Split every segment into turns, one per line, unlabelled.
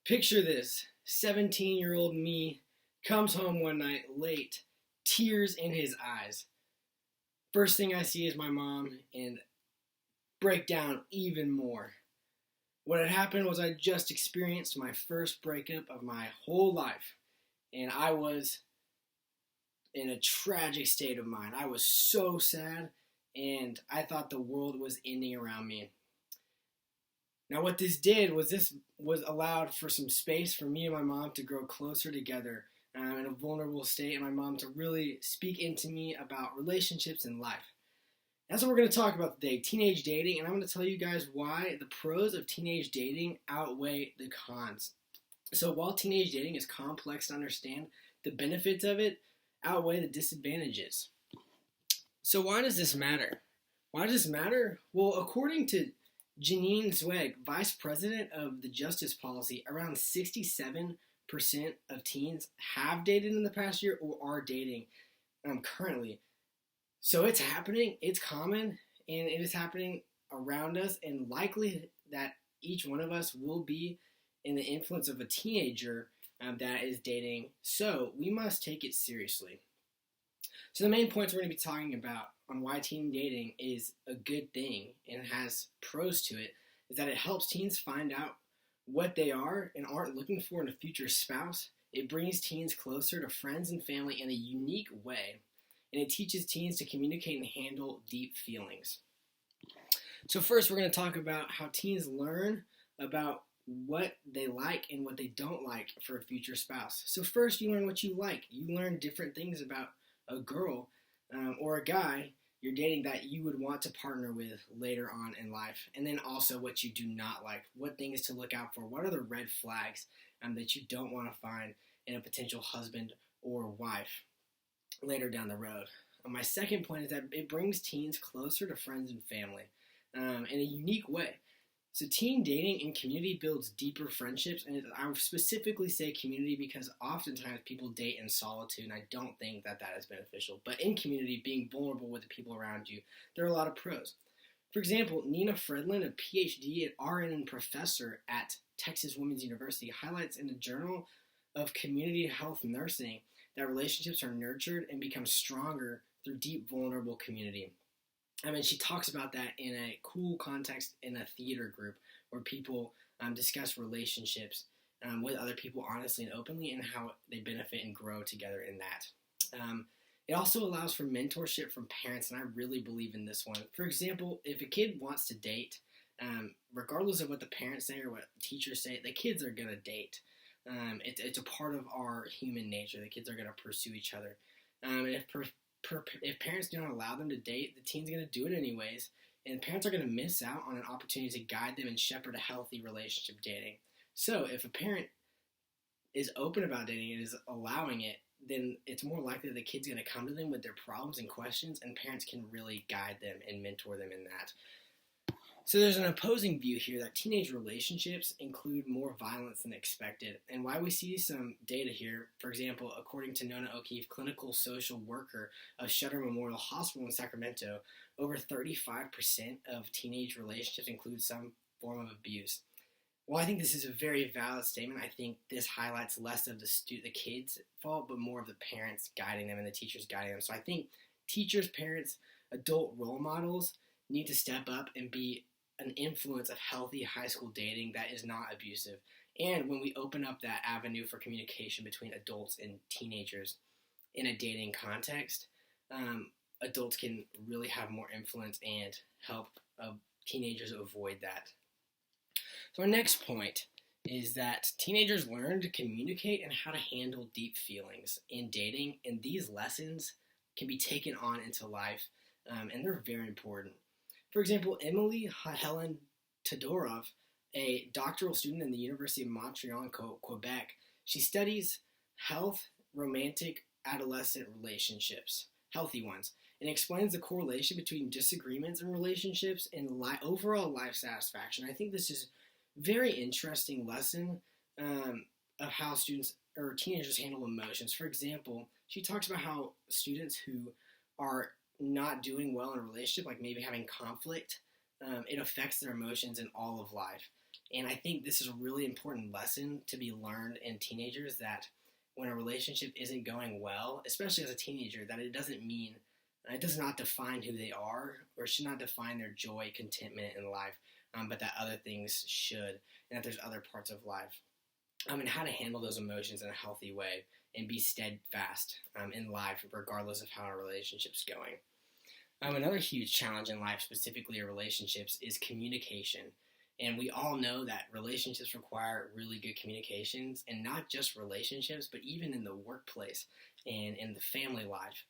Picture this 17-year-old me comes home one night late, tears in his eyes. First thing I see is my mom and break down even more. What had happened was I just experienced my first breakup of my whole life, and I was in a tragic state of mind. I was so sad, and I thought the world was ending around me. Now, what this was allowed for some space for me and my mom to grow closer together in a vulnerable state, and my mom to really speak into me about relationships and life. That's what we're going to talk about today, teenage dating, and I'm going to tell you guys why the pros of teenage dating outweigh the cons. So while teenage dating is complex to understand, the benefits of it outweigh the disadvantages. So why does this matter? Why does this matter? Well, according to Jeanine Zweig, Vice President of the Justice Policy, around 67% of teens have dated in the past year or are dating currently. So it's happening, it's common, and it is happening around us, and likely that each one of us will be in the influence of a teenager that is dating. So we must take it seriously. So the main points we're going to be talking about on why teen dating is a good thing and it has pros to it is that it helps teens find out what they are and aren't looking for in a future spouse. It brings teens closer to friends and family in a unique way, and it teaches teens to communicate and handle deep feelings. So first, we're going to talk about how teens learn about what they like and what they don't like for a future spouse. So first, you learn what you like. You learn different things about a girl or a guy you're dating that you would want to partner with later on in life. And then also what you do not like, what things to look out for, what are the red flags that you don't want to find in a potential husband or wife later down the road. My second point is that it brings teens closer to friends and family in a unique way. So teen dating in community builds deeper friendships, and I would specifically say community because oftentimes people date in solitude, and I don't think that is beneficial. But in community, being vulnerable with the people around you, there are a lot of pros. For example, Nina Fredlin, a PhD and RN professor at Texas Women's University, highlights in the Journal of Community Health Nursing that relationships are nurtured and become stronger through deep, vulnerable community. I mean, she talks about that in a cool context in a theater group where people discuss relationships with other people honestly and openly and how they benefit and grow together in that. It also allows for mentorship from parents, and I really believe in this one. For example, if a kid wants to date, regardless of what the parents say or what teachers say, the kids are going to date. It's a part of our human nature. The kids are going to pursue each other. And if parents do not allow them to date, the teen's going to do it anyways, and parents are going to miss out on an opportunity to guide them and shepherd a healthy relationship dating. So if a parent is open about dating and is allowing it, then it's more likely that the kid's going to come to them with their problems and questions, and parents can really guide them and mentor them in that. So there's an opposing view here that teenage relationships include more violence than expected, and why we see some data here. For example, according to Nona O'Keefe, clinical social worker of Sutter Memorial Hospital in Sacramento, over 35% of teenage relationships include some form of abuse. While I think this is a very valid statement, I think this highlights less of the kids' fault, but more of the parents guiding them and the teachers guiding them. So I think teachers, parents, adult role models need to step up and be an influence of healthy high school dating that is not abusive. And when we open up that avenue for communication between adults and teenagers in a dating context, adults can really have more influence and help teenagers avoid that. So our next point is that teenagers learn to communicate and how to handle deep feelings in dating, and these lessons can be taken on into life, and they're very important. For example, Emily Helen Todorov, a doctoral student in the University of Montreal in Quebec, she studies health, romantic, adolescent relationships, healthy ones, and explains the correlation between disagreements in relationships and overall life satisfaction. I think this is a very interesting lesson of how students or teenagers handle emotions. For example, she talks about how students who are not doing well in a relationship, like maybe having conflict, it affects their emotions in all of life. And I think this is a really important lesson to be learned in teenagers, that when a relationship isn't going well, especially as a teenager, that it doesn't mean, it does not define who they are, or should not define their joy, contentment in life, but that other things should, and that there's other parts of life. And how to handle those emotions in a healthy way and be steadfast in life, regardless of how a relationship's going. Another huge challenge in life, specifically in relationships, is communication. And we all know that relationships require really good communications, and not just relationships, but even in the workplace and in the family life.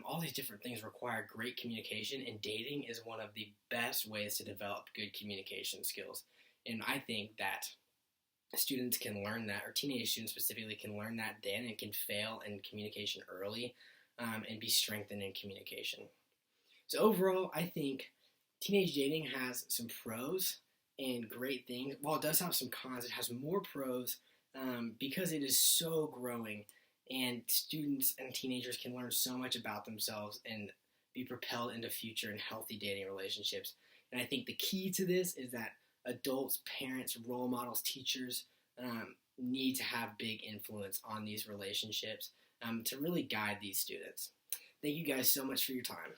All these different things require great communication, and dating is one of the best ways to develop good communication skills. And I think that students can learn that, or teenage students specifically can learn that then, and can fail in communication early, and be strengthened in communication. So overall, I think teenage dating has some pros and great things. While it does have some cons, it has more pros because it is so growing, and students and teenagers can learn so much about themselves and be propelled into future and healthy dating relationships. And I think the key to this is that adults, parents, role models, teachers need to have big influence on these relationships to really guide these students. Thank you guys so much for your time.